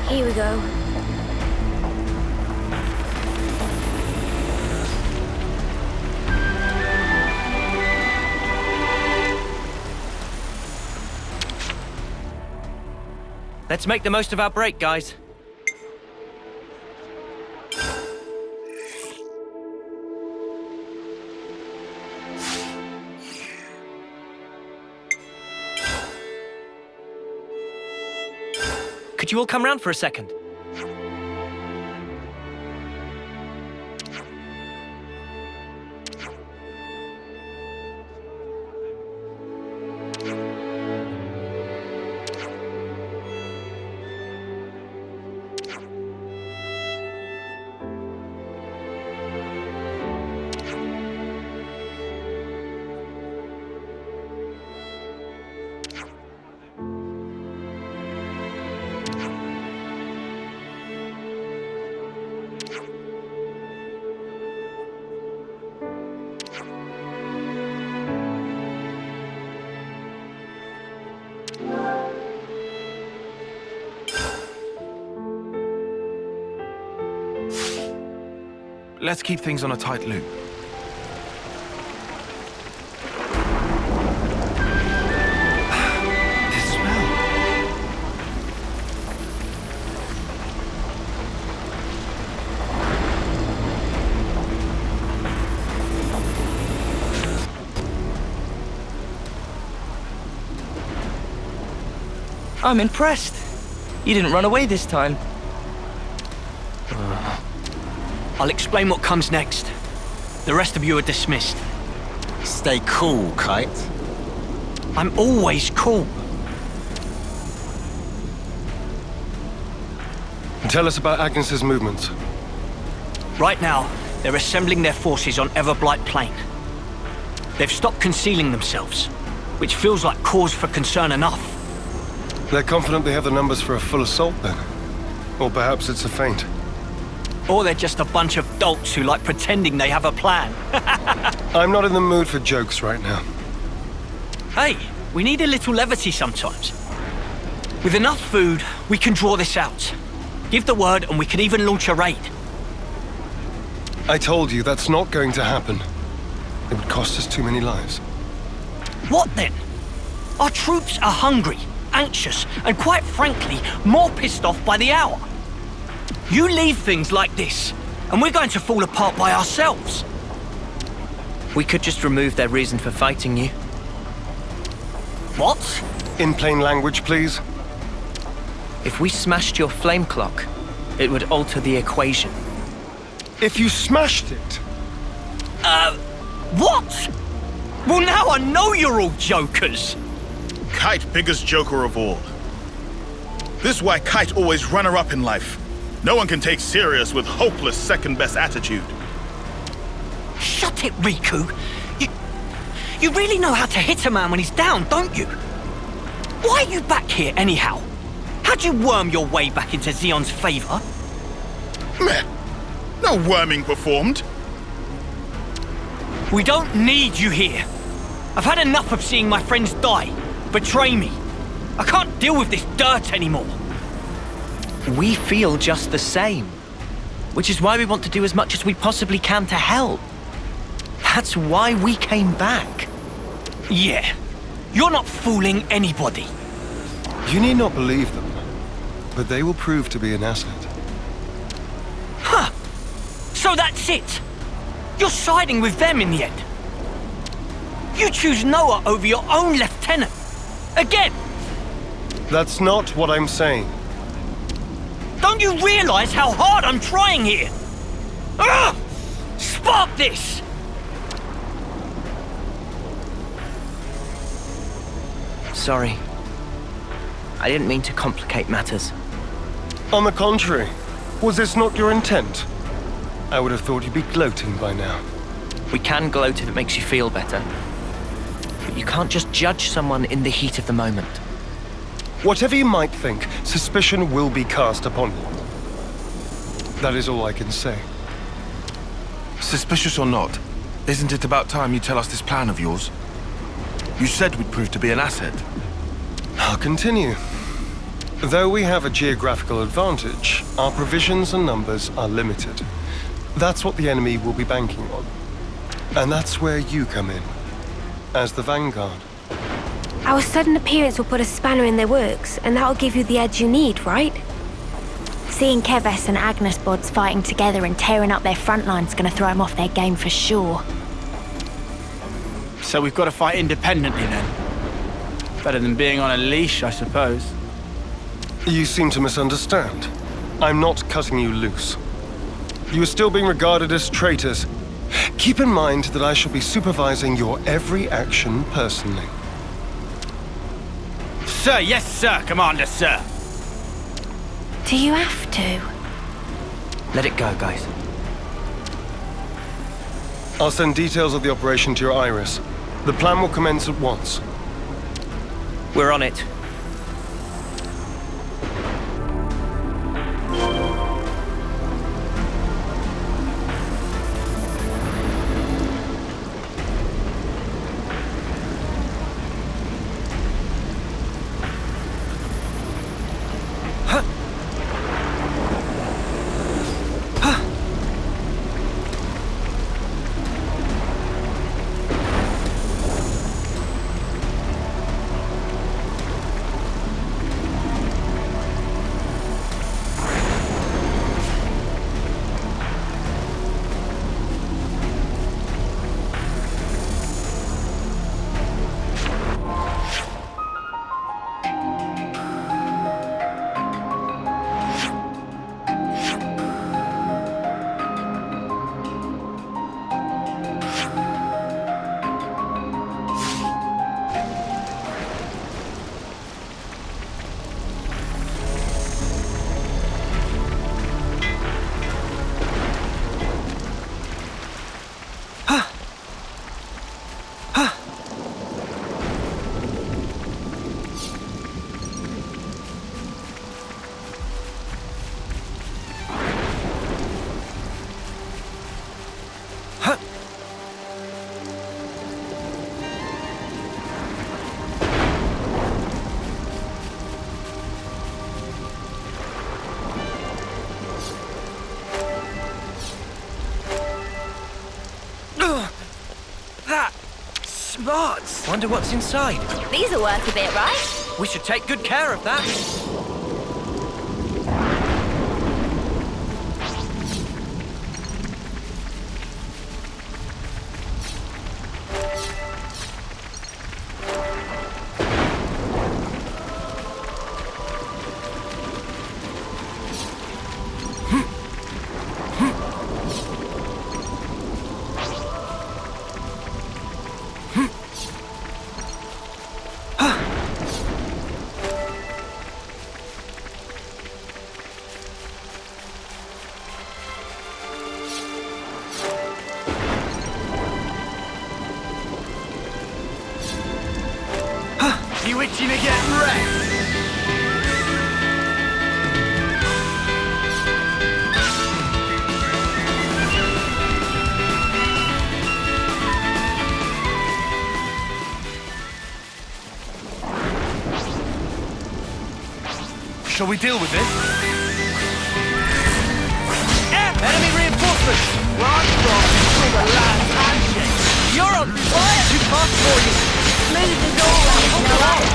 Here we go. Let's make the most of our break, guys. Could you all come round for a second? Let's keep things on a tight loop. This smell. I'm impressed. You didn't run away this time. I'll explain what comes next. The rest of you are dismissed. Stay cool, Kite. I'm always cool. Tell us about Agnes's movements. Right now, they're assembling their forces on Everblight Plain. They've stopped concealing themselves, which feels like cause for concern enough. They're confident they have the numbers for a full assault, then? Or perhaps it's a feint. Or they're just a bunch of dolts who like pretending they have a plan. I'm not in the mood for jokes right now. Hey, we need a little levity sometimes. With enough food, we can draw this out. Give the word and we can even launch a raid. I told you that's not going to happen. It would cost us too many lives. What then? Our troops are hungry, anxious, and quite frankly, more pissed off by the hour. You leave things like this, and we're going to fall apart by ourselves. We could just remove their reason for fighting you. What? In plain language, please. If we smashed your flame clock, it would alter the equation. If you smashed it, What? Well, now I know you're all jokers. Kite, biggest joker of all. This is why Kite always runner-up in life. No one can take serious with hopeless second-best attitude. Shut it, Riku. You really know how to hit a man when he's down, don't you? Why are you back here, anyhow? How'd you worm your way back into Xeon's favor? Meh. No worming performed. We don't need you here. I've had enough of seeing my friends die, betray me. I can't deal with this dirt anymore. We feel just the same. Which is why we want to do as much as we possibly can to help. That's why we came back. Yeah, you're not fooling anybody. you need not believe them, but they will prove to be an asset. Huh. So that's it. You're siding with them in the end. You choose Noah over your own lieutenant. Again. That's not what I'm saying. Don't you realize how hard I'm trying here? Ugh! Spark this! Sorry. I didn't mean to complicate matters. On the contrary, was this not your intent? I would have thought you'd be gloating by now. We can gloat if it makes you feel better. But you can't just judge someone in the heat of the moment. Whatever you might think, suspicion will be cast upon you. That is all I can say. Suspicious or not, isn't it about time you tell us this plan of yours? You said we'd prove to be an asset. I'll continue. Though we have a geographical advantage, our provisions and numbers are limited. That's what the enemy will be banking on. And that's where you come in, as the vanguard. Our sudden appearance will put a spanner in their works, and that'll give you the edge you need, right? Seeing Keves and Agnes bods fighting together and tearing up their front line's gonna throw them off their game for sure. So we've got to fight independently then? Better than being on a leash, I suppose. You seem to misunderstand. I'm not cutting you loose. You are still being regarded as traitors. Keep in mind that I shall be supervising your every action personally. Sir, yes, sir, Commander, sir. Do you have to? Let it go, guys. I'll send details of the operation to your iris. The plan will commence at once. We're on it. Smart! Wonder what's inside. These are worth a bit, right? We should take good care of that. You itching to get wrecked? Shall we deal with this? Enemy reinforcements! Run from through the last handshake. You're on fire! Too fast for you! Smooth as always, no way.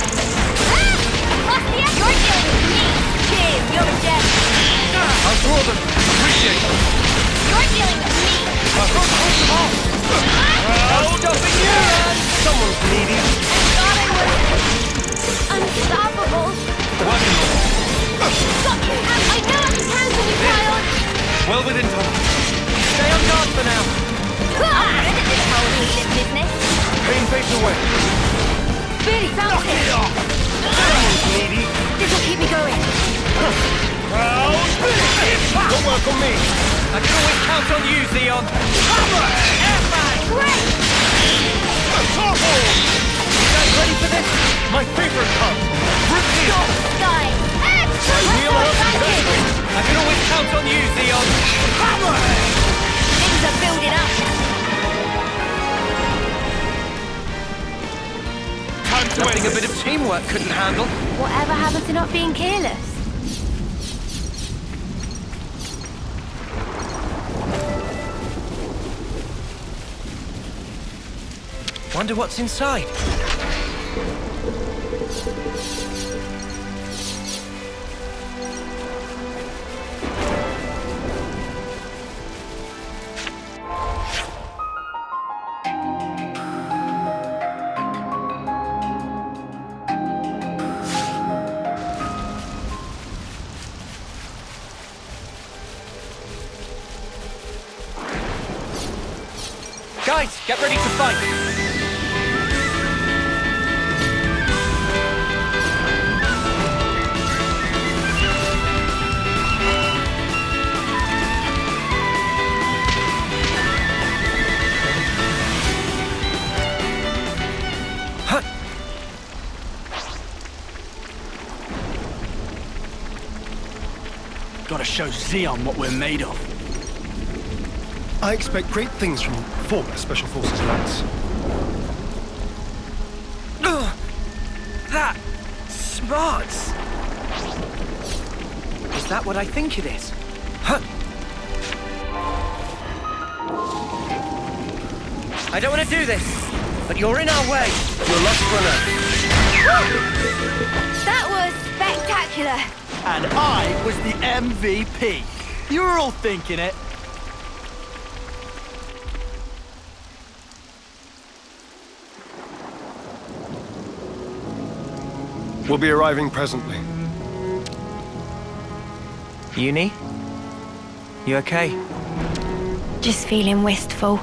What's the You're dealing with me. Cheers, you're a gem. I'll draw them. Appreciate it. You're dealing with me. I've got to push them off. I'm stopping you! Someone's needy. I thought I was unstoppable. Got you. I know I can count on you, child. Well within time. Stay on guard for now. I'm rid of this whole healing business. Green face away. Really found it. Someone's needy. This'll keep me going. Don't work on me. I can always count on you, Xeon. Great. You guys ready for this? My favorite part. Sky. I can always count on you, Xeon. Things are building up. Time to Nothing a bit of teamwork couldn't handle. Whatever happened to not being careless? Wonder what's inside. Guys, get ready to fight! Gotta show Xeon what we're made of. I expect great things from you, former Special Forces Lance. That smarts. Is that what I think it is? Huh. I don't want to do this, but you're in our way. You're lost for now. That was spectacular. And I was the MVP. You were all thinking it. We'll be arriving presently. Uni? You okay? Just feeling wistful.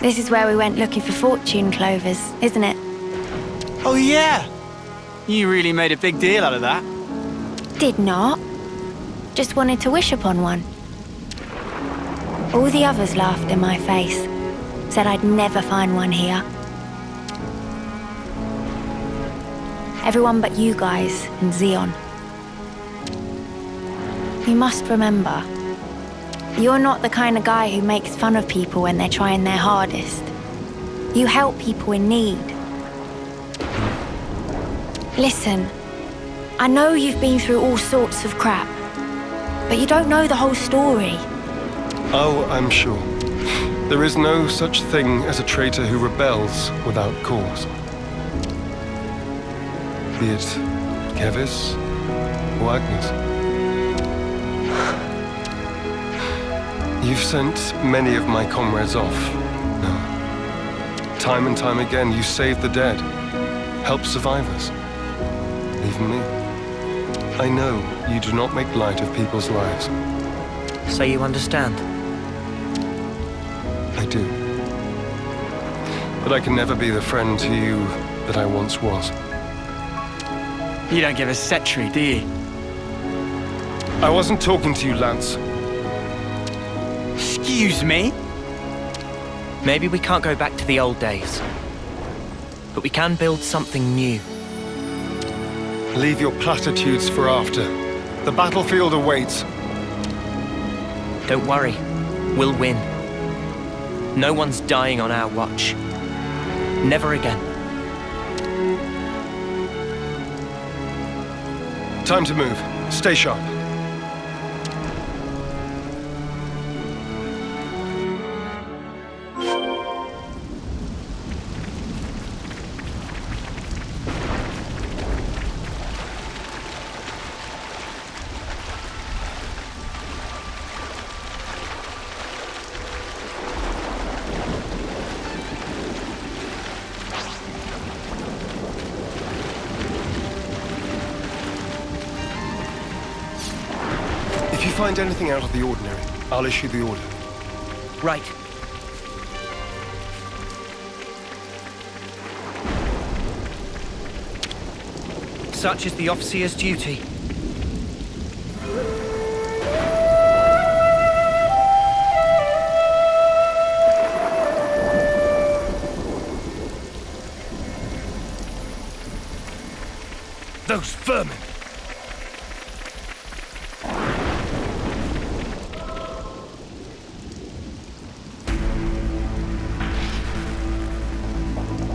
This is where we went looking for fortune clovers, isn't it? Oh yeah! You really made a big deal out of that. Did not. Just wanted to wish upon one. All the others laughed in my face. Said I'd never find one here. Everyone but you guys and Xeon. You must remember, you're not the kind of guy who makes fun of people when they're trying their hardest. You help people in need. Listen, I know you've been through all sorts of crap, but you don't know the whole story. Oh, I'm sure. There is no such thing as a traitor who rebels without cause. Be it Kevis or Agnes. You've sent many of my comrades off. No. Time and time again, you save the dead, help survivors. Even me. I know you do not make light of people's lives. So you understand? I do. But I can never be the friend to you that I once was. You don't give a setry, do you? I wasn't talking to you, Lance. Excuse me? Maybe we can't go back to the old days, but we can build something new. Leave your platitudes for after. The battlefield awaits. Don't worry, we'll win. No one's dying on our watch. Never again. Time to move. Stay sharp. If you find anything out of the ordinary, I'll issue the order. Right. Such is the officer's duty. Those vermin!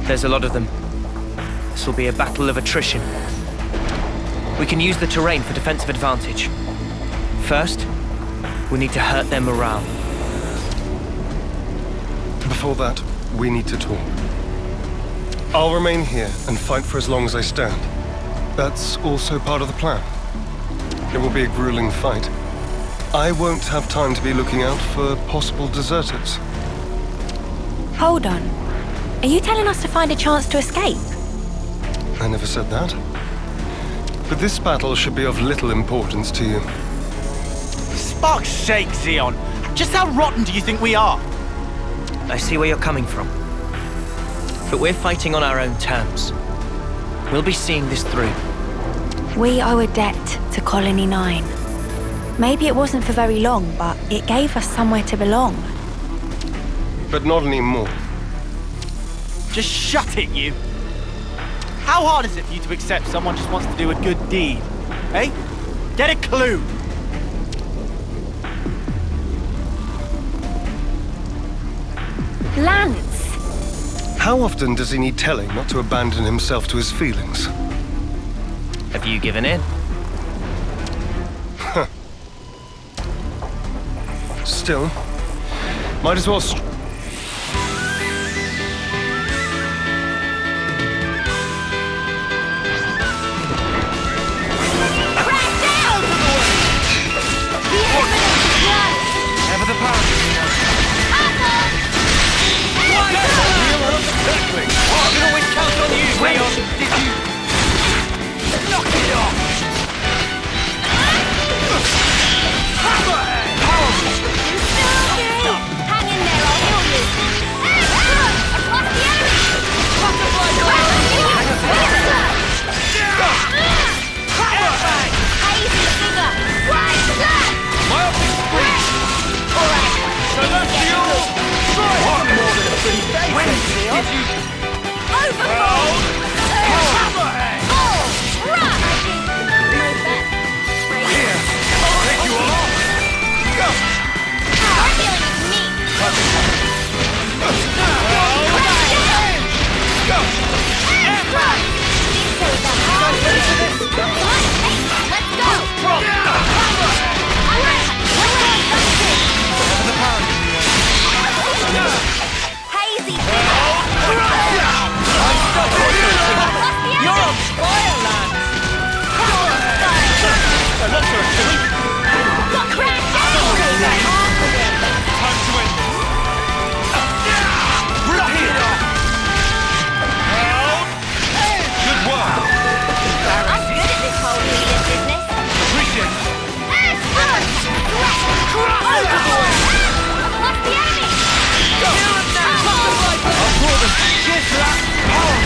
There's a lot of them. This will be a battle of attrition. We can use the terrain for defensive advantage. First, we need to hurt their morale. Before that, we need to talk. I'll remain here and fight for as long as I stand. That's also part of the plan. It will be a grueling fight. I won't have time to be looking out for possible deserters. Hold on. Are you telling us to find a chance to escape? I never said that. But this battle should be of little importance to you. Spark's sake, Xeon. Just how rotten do you think we are? I see where you're coming from. But we're fighting on our own terms. We'll be seeing this through. We owe a debt to Colony 9. Maybe it wasn't for very long, but it gave us somewhere to belong. But not anymore. Just shut it, you. How hard is it for you to accept someone just wants to do a good deed? Eh? Get a clue. Lance! How often does he need telling not to abandon himself to his feelings? Have you given in? Still, might as well Ever the power. Exactly! I can always count on you, Xeon! Did you... knock it off! Hammerhead! Hang in there, I'll heal you. Across the enemy! Butterfly Hammerhead! Hazy figure! Right there! My optics breach! Alright, Celestial! One more than a pretty face! When did you... overboard! Hammerhead! Oh, run! Here! I'll take you along! Go! Our healing is me! Go! Let's go! Hazy! You're on fire, Lance! Got cracked Time to end this! Repeat! Good work! I'm good at this whole media business. Appreciate it! Overboard! What's the enemy? I'll draw them! Cheers for that! Power!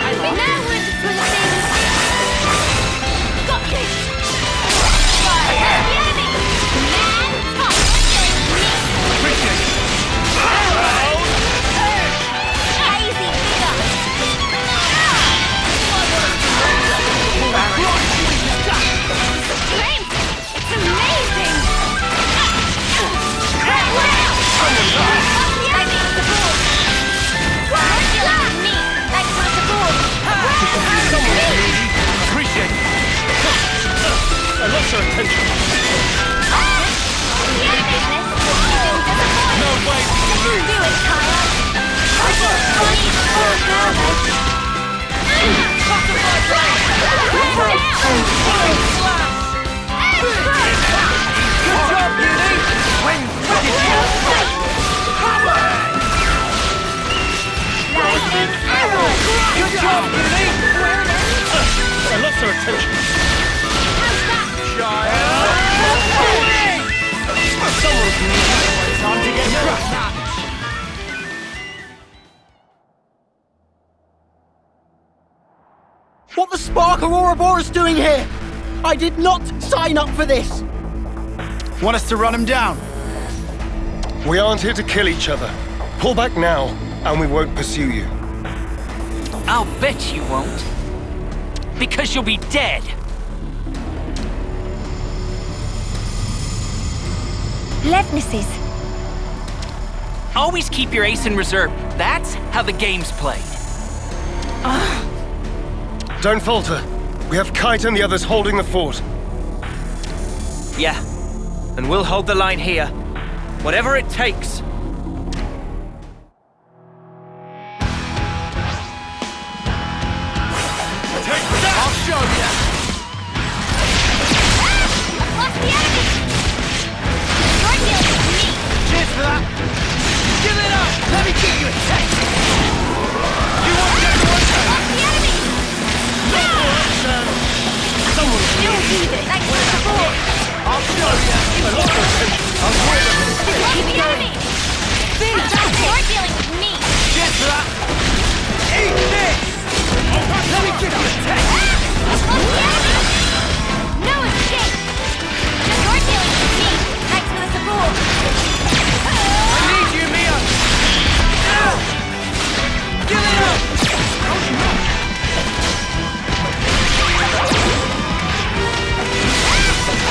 I've been there with the things. Got this! The enemy! Man top! Appreciate it! Hazy figure! Strength! It's amazing! Appreciate it! I lost your attention! No way we can lose! Good job, Beauty! When did you... Good job, Beauty! I lost her attention. Time to get crushed. What the Spark are Ouroboros doing here? I did not sign up for this. Want us to run him down? We aren't here to kill each other. Pull back now, and we won't pursue you. I'll bet you won't. Because you'll be dead. Levnesses. always keep your ace in reserve. That's how the game's played. Don't falter. We have Kite and the others holding the fort. Yeah. And we'll hold the line here. Whatever it takes. I'll show you. Watch the enemy! You're dealing with me! Cheers for that. Give it up. Let me give you a taste. You won't get the one time. Watch the enemy! You'll need it! Thanks for the support! I'll show you. Watch the enemy! You're dealing with me! Cheers for that. Eat this. Let me give you a taste. Watch the enemy! No escape! You're dealing with me! Thanks for the support! I need you, Mia. Give it up.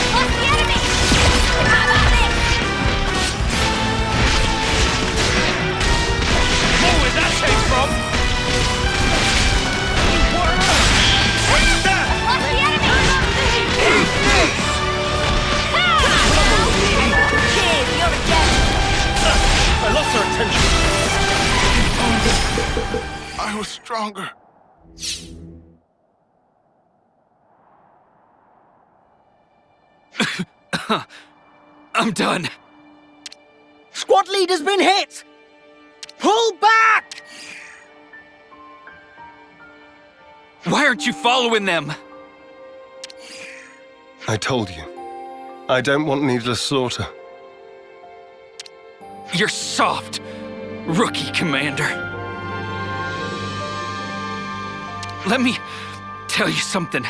Watch the enemy! How about this? Where'd that came from? Watch the enemy! Cheers, you're a gem! I lost her attention. I was stronger. I'm done. Squad leader's been hit. Pull back! Why aren't you following them? I told you. I don't want needless slaughter. You're soft, rookie commander. Let me tell you something.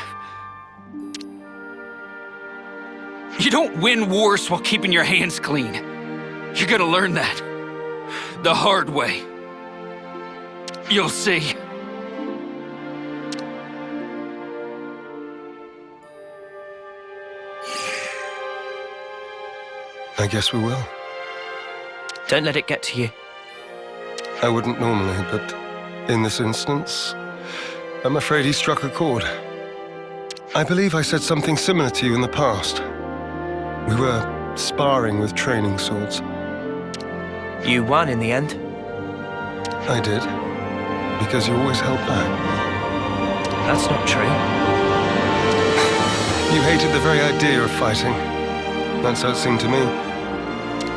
You don't win wars while keeping your hands clean. You're gonna learn that. The hard way. You'll see. I guess we will. Don't let it get to you. I wouldn't normally, but in this instance, I'm afraid he struck a chord. I believe I said something similar to you in the past. We were sparring with training swords. You won in the end. I did, because you always held back. That's not true. You hated the very idea of fighting. That's how it seemed to me.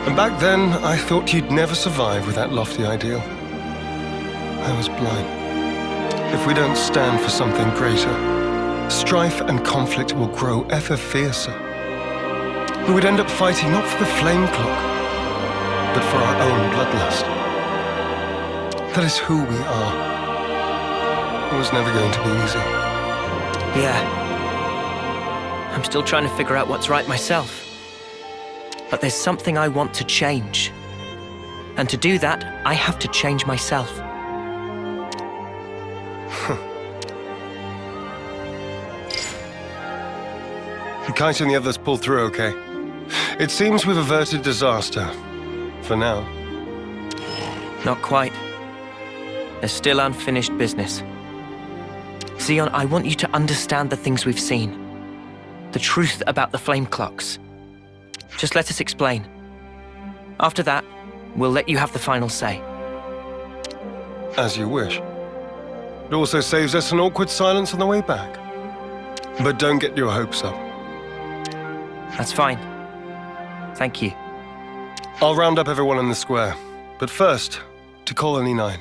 And back then, I thought you'd never survive with that lofty ideal. I was blind. If we don't stand for something greater, strife and conflict will grow ever fiercer. We would end up fighting not for the flame clock, but for our own bloodlust. That is who we are. It was never going to be easy. Yeah. I'm still trying to figure out what's right myself. But there's something I want to change. And to do that, I have to change myself. Kite and the others pulled through okay. It seems we've averted disaster. For now. Not quite. There's still unfinished business. Xeon, I want you to understand the things we've seen. The truth about the flame clocks. Just let us explain. After that, we'll let you have the final say. As you wish. It also saves us an awkward silence on the way back. But don't get your hopes up. That's fine. Thank you. I'll round up everyone in the square. But first, to Colony 9.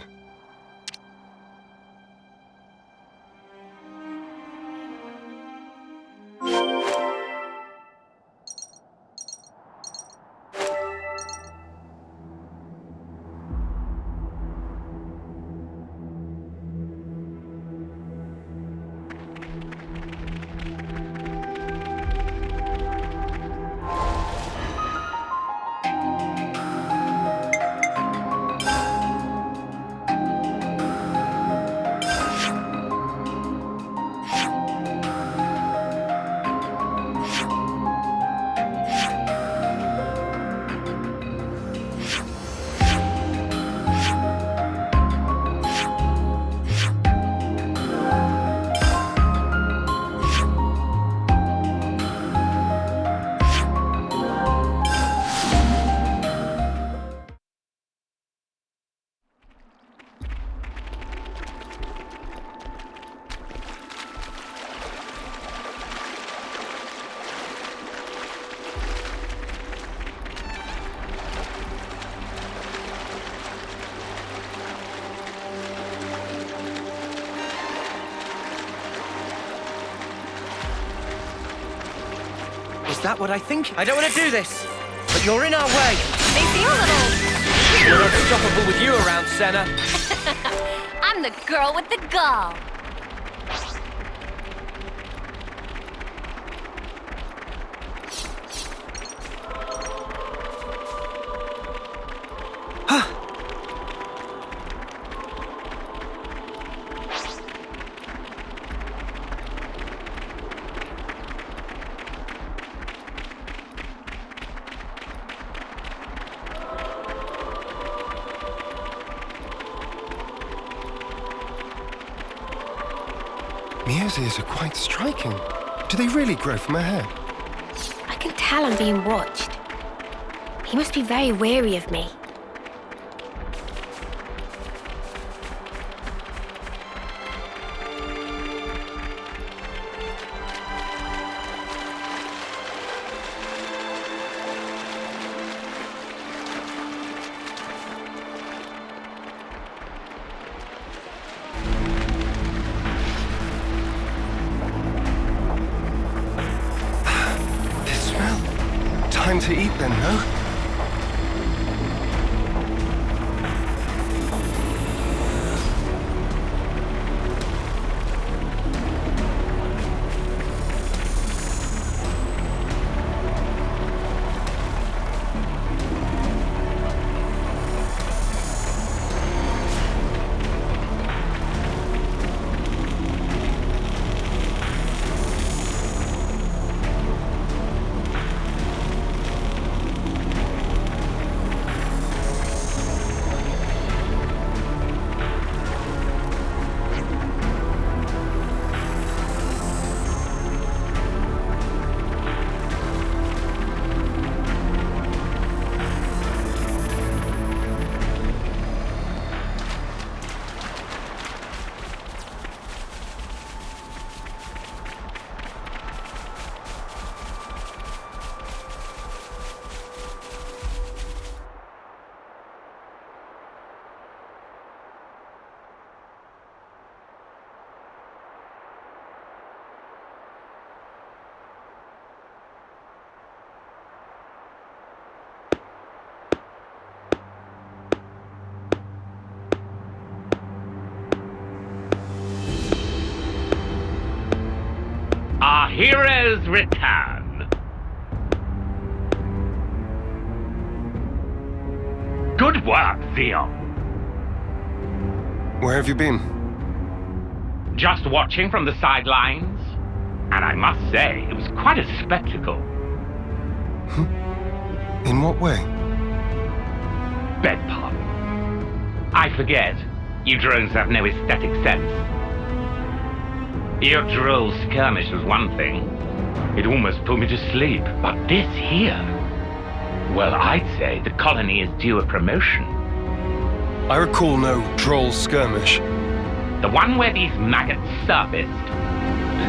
Is that what I think? I don't want to do this, but you're in our way. They feel little. We're unstoppable with you around, Senna. I'm the girl with the gall. Mia's ears are quite striking. Do they really grow from her head? I can tell I'm being watched. He must be very wary of me. Time to eat then, no? Our heroes return. Good work, Xeon. Where have you been? Just watching from the sidelines. And I must say, it was quite a spectacle. In what way? Beg pardon. I forget. You drones have no aesthetic sense. Your droll skirmish was one thing. It almost put me to sleep. But this here... Well, I'd say the colony is due a promotion. I recall no droll skirmish. The one where these maggots surfaced.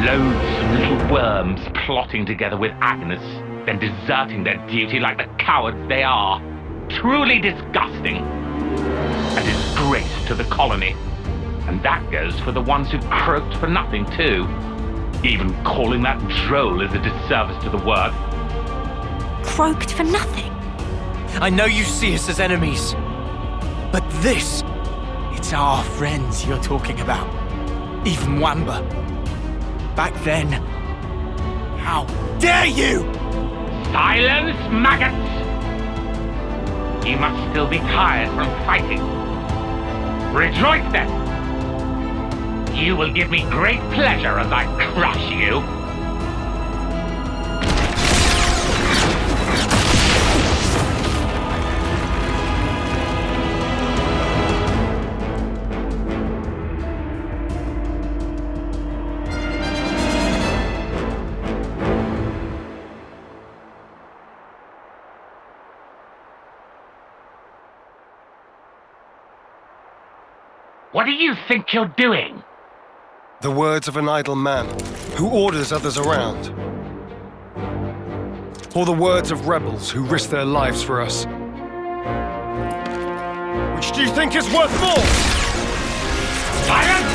Loads of little worms plotting together with Agnes, then deserting their duty like the cowards they are. Truly disgusting. A disgrace to the colony. And that goes for the ones who croaked for nothing, too. Even calling that droll is a disservice to the work. Croaked for nothing? I know you see us as enemies, but this... It's our friends you're talking about. Even Wamba. Back then. How dare you! Silence, maggots! You must still be tired from fighting. Rejoice then! You will give me great pleasure as I crush you. What do you think you're doing? The words of an idle man who orders others around. Or the words of rebels who risk their lives for us. Which do you think is worth more? Silence!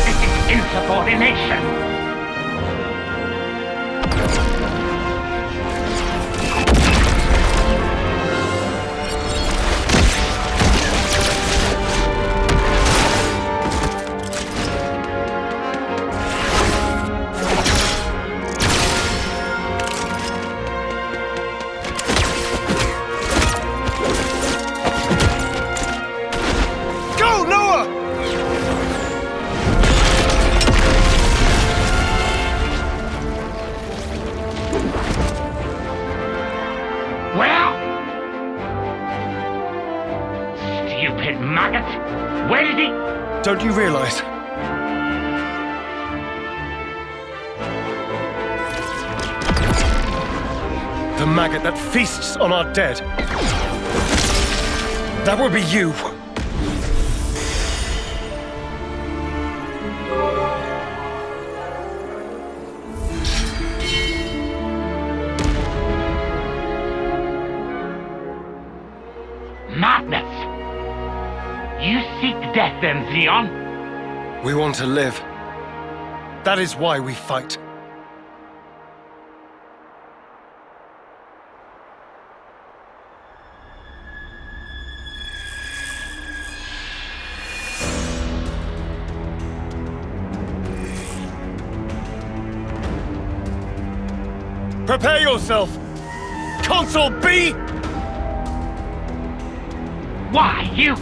This is insubordination. Don't you realize? The maggot that feasts on our dead. That will be you. Madness! You seek death then, Xeon? We want to live. That is why we fight. Prepare yourself! Console B! Why, you?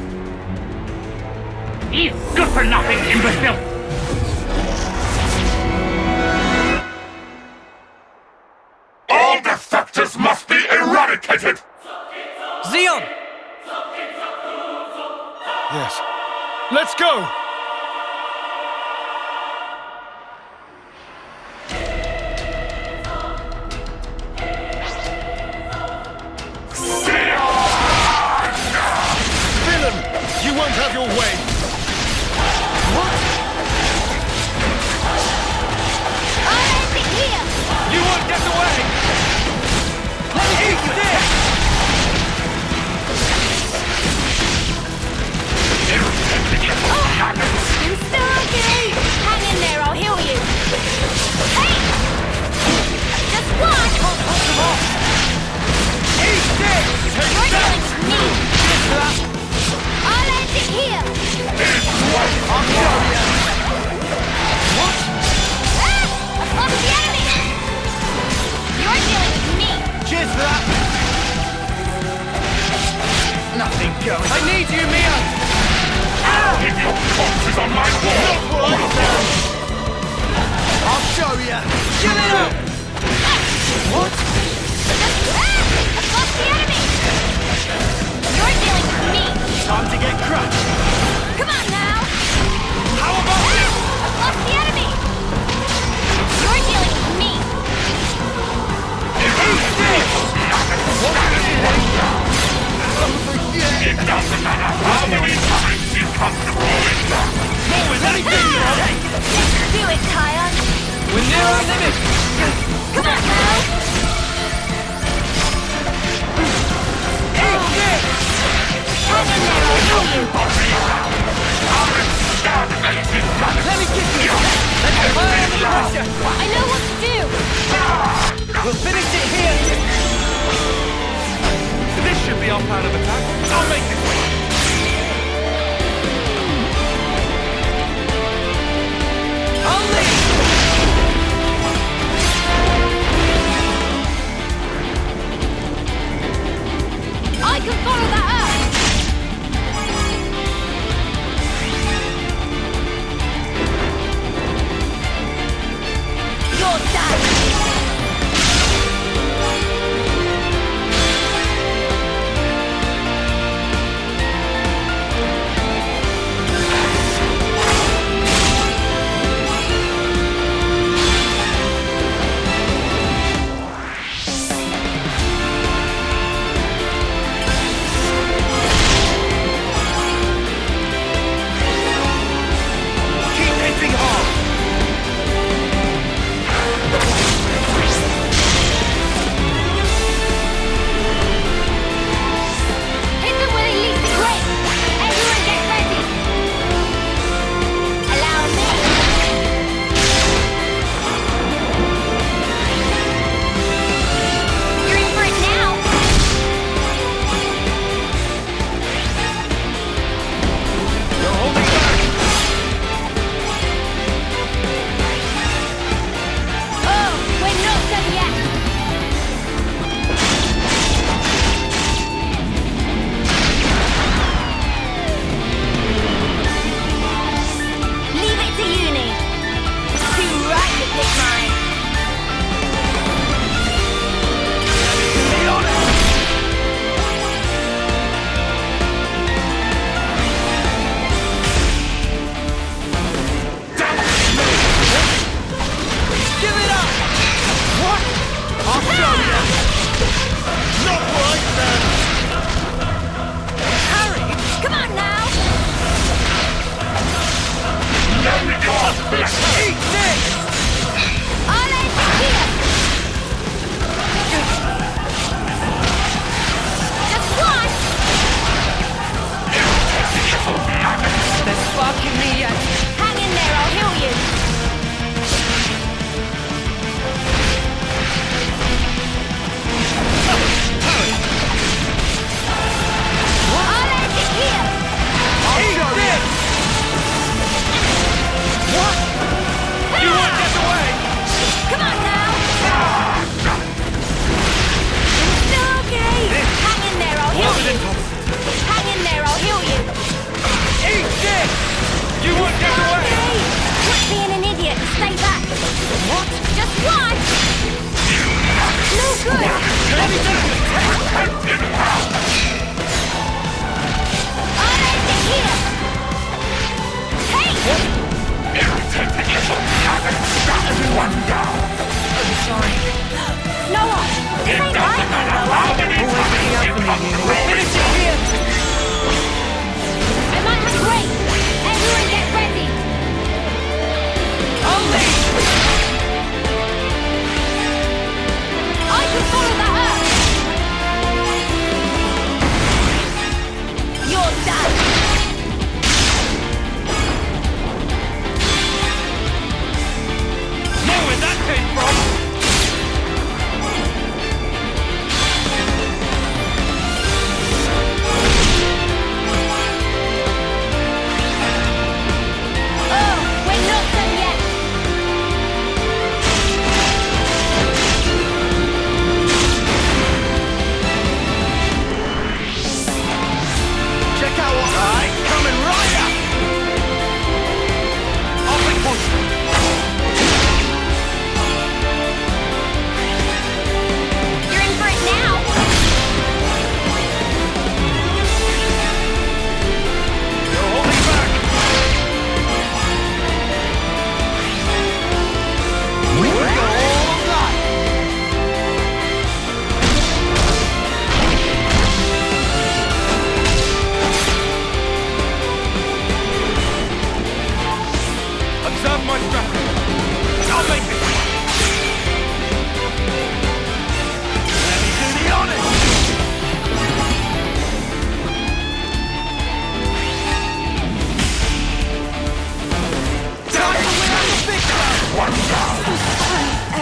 He's good for nothing, imbecile! All defectors must be eradicated! Xeon! Yes. Let's go! You won't have your way! What? I'll end it here! You won't get away! Let me eat this! You still okay? Hang in there, I'll heal you. Hey! Just one! Eat this! You're dealing with me! I'll end it here! I'll show you! What? Ah! I've lost the enemy! You're dealing with me! Cheers for that! Nothing going. I need you, Mia! Keep your corpses on my wall! I'll show you! Kill it up! What? I've lost the enemy! You're dealing with me! Time to get crushed! Come on now! How about you? I've lost the enemy! You're dealing with me! Eat this! What do you think? It doesn't matter how many times you come to roll it back! Forward, let me get you! Let's do it, Kion! We're near our limit! Come on now! Eat this! Hang in there, I'll heal you! Let me get you! Let's fire under the pressure! I know what to do! We'll finish it here! This should be our plan of attack. I'll make it work! I'll lead! I can follow that up! You're done!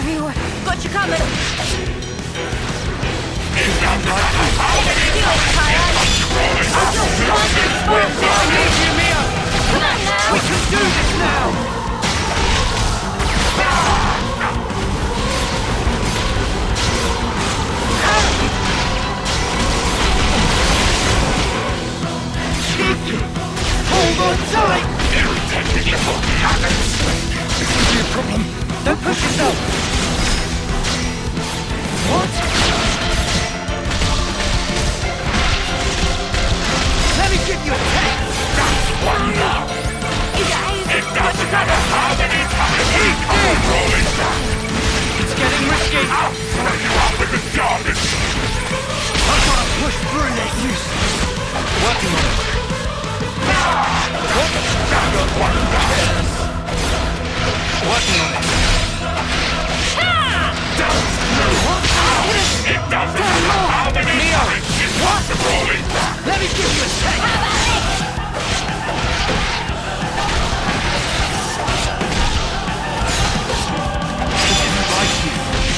everywhere. Got you covered. Come on now! We can do this now! Hold on tight! Irritating little maggots! This could be a problem. Don't push yourself! What? Let me give you a taste! That's one now! It doesn't matter how many times we come rolling back! It's getting risky! I'll throw you out with the garbage! I've got to push through this! Working on it. Working on it. It doesn't matter how many times you come rolling back! Let me give you a taste!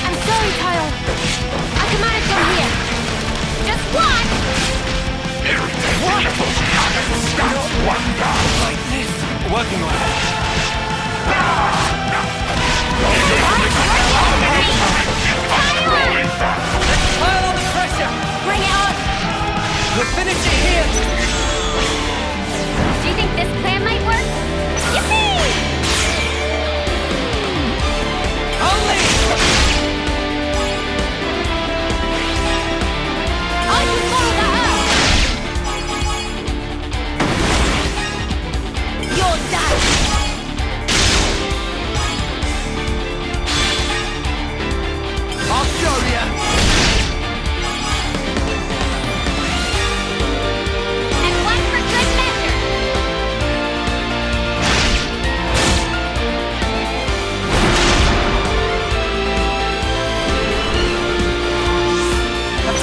I'm sorry, Kyle. I can manage from here. Just one! Irritating little maggots! That's one down! Like this. Working on it. Rolling back! Let's pile on the pressure! Bring it on! We'll finish it here! Do you think this plan might work? Yippee! Only! I can follow that up! You're done! I'll show you! And one for good measure!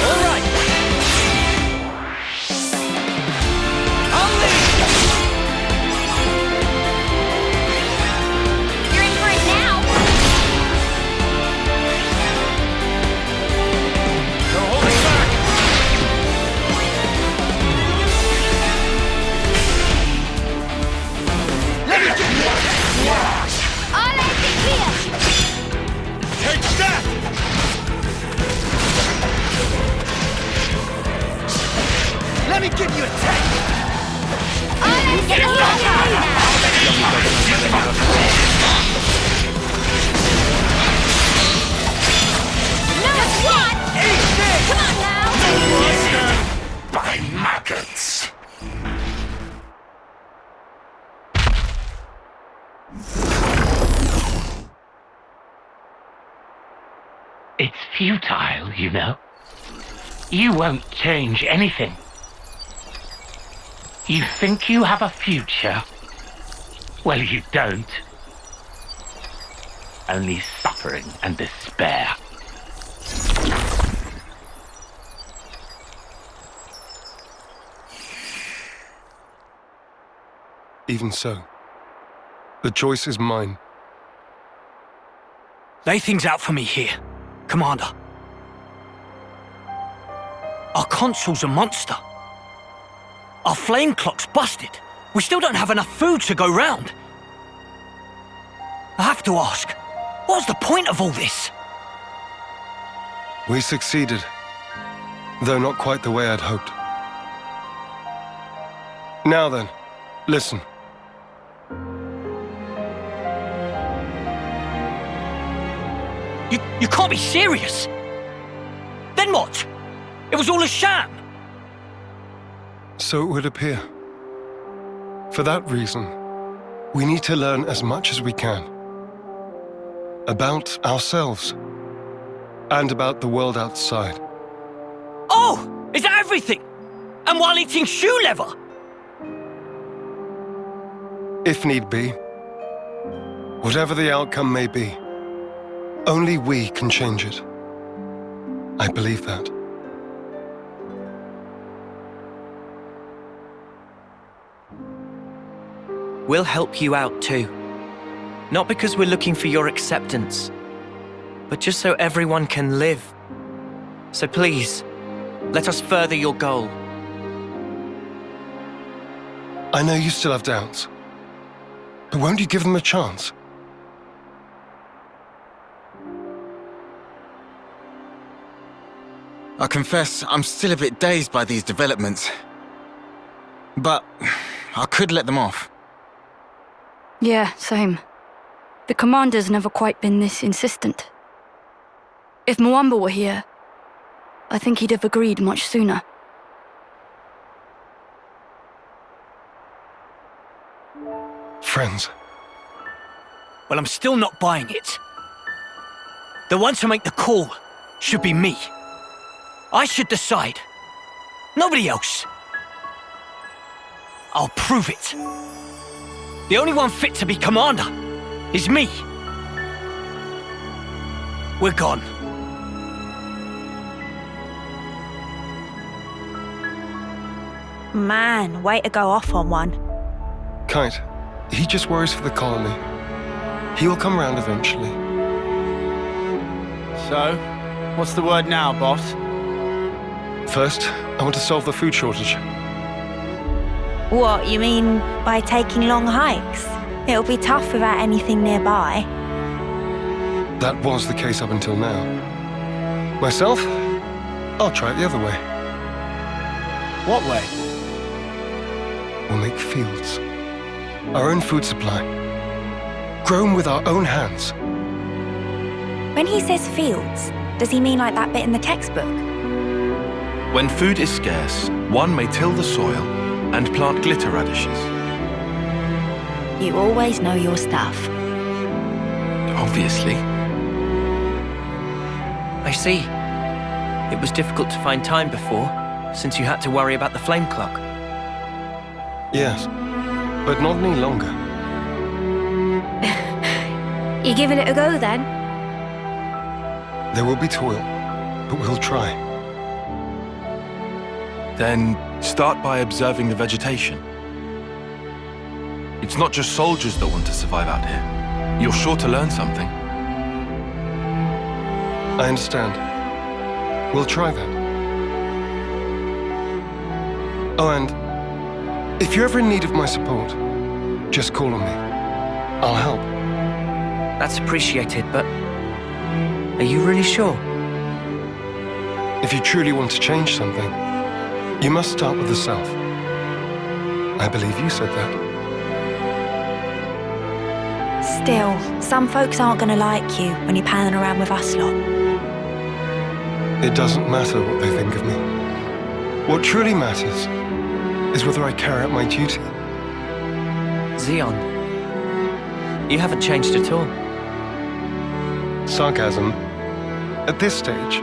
All right! Only! You're in for it now! No holding back! Let me get you! I'll end it here! Take that! Let me give you a taste! I'll end it here! No, just one! Come on now! By maggots! It's futile, you know. You won't change anything. You think you have a future? Well, you don't. Only suffering and despair. Even so, the choice is mine. Lay things out for me here, Commander. Our consul's a monster. Our flame clock's busted. We still don't have enough food to go round. I have to ask, what's the point of all this? We succeeded, though not quite the way I'd hoped. Now then, listen. You can't be serious! Then what? It was all a sham! So it would appear. For that reason, we need to learn as much as we can. About ourselves. And about the world outside. Oh! Is that everything? And while eating shoe leather? If need be. Whatever the outcome may be, only we can change it. I believe that. We'll help you out too. Not because we're looking for your acceptance, but just so everyone can live. So please, let us further your goal. I know you still have doubts, but won't you give them a chance? I confess, I'm still a bit dazed by these developments. But I could let them off. Yeah, same. The commander's never quite been this insistent. If Mwamba were here, I think he'd have agreed much sooner. Friends. Well, I'm still not buying it. The one to make the call should be me. I should decide. Nobody else. I'll prove it. The only one fit to be commander is me. We're gone. Man, way to go off on one. Kite, he just worries for the colony. He will come round eventually. So, what's the word now, boss? First, I want to solve the food shortage. What, you mean by taking long hikes? It'll be tough without anything nearby. That was the case up until now. Myself, I'll try it the other way. What way? We'll make fields. Our own food supply. Grown with our own hands. When he says fields, does he mean like that bit in the textbook? When food is scarce, one may till the soil and plant glitter radishes. You always know your stuff. Obviously. I see. It was difficult to find time before, since you had to worry about the flame clock. Yes, but not any longer. You giving it a go then? There will be toil, but we'll try. Then start by observing the vegetation. It's not just soldiers that want to survive out here. You're sure to learn something. I understand. We'll try that. Oh, and if you're ever in need of my support, just call on me. I'll help. That's appreciated, but are you really sure? If you truly want to change something, you must start with the self. I believe you said that. Still, some folks aren't gonna like you when you're palling around with us lot. It doesn't matter what they think of me. What truly matters is whether I carry out my duty. Xeon, you haven't changed at all. Sarcasm? At this stage?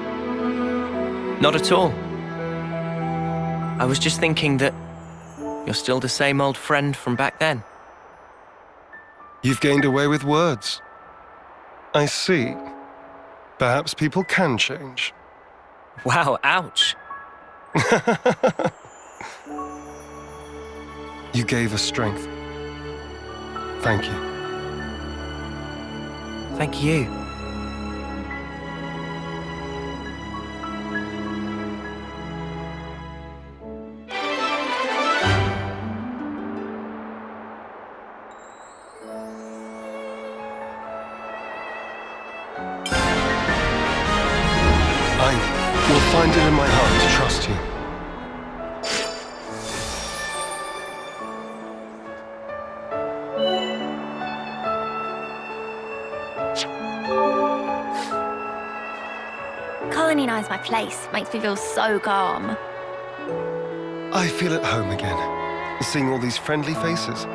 Not at all. I was just thinking that you're still the same old friend from back then. You've gained away with words. I see. Perhaps people can change. Wow, ouch. You gave us strength. Thank you. Thank you. I will find it in my heart to trust you. Colonize my place makes me feel so calm. I feel at home again, seeing all these friendly faces.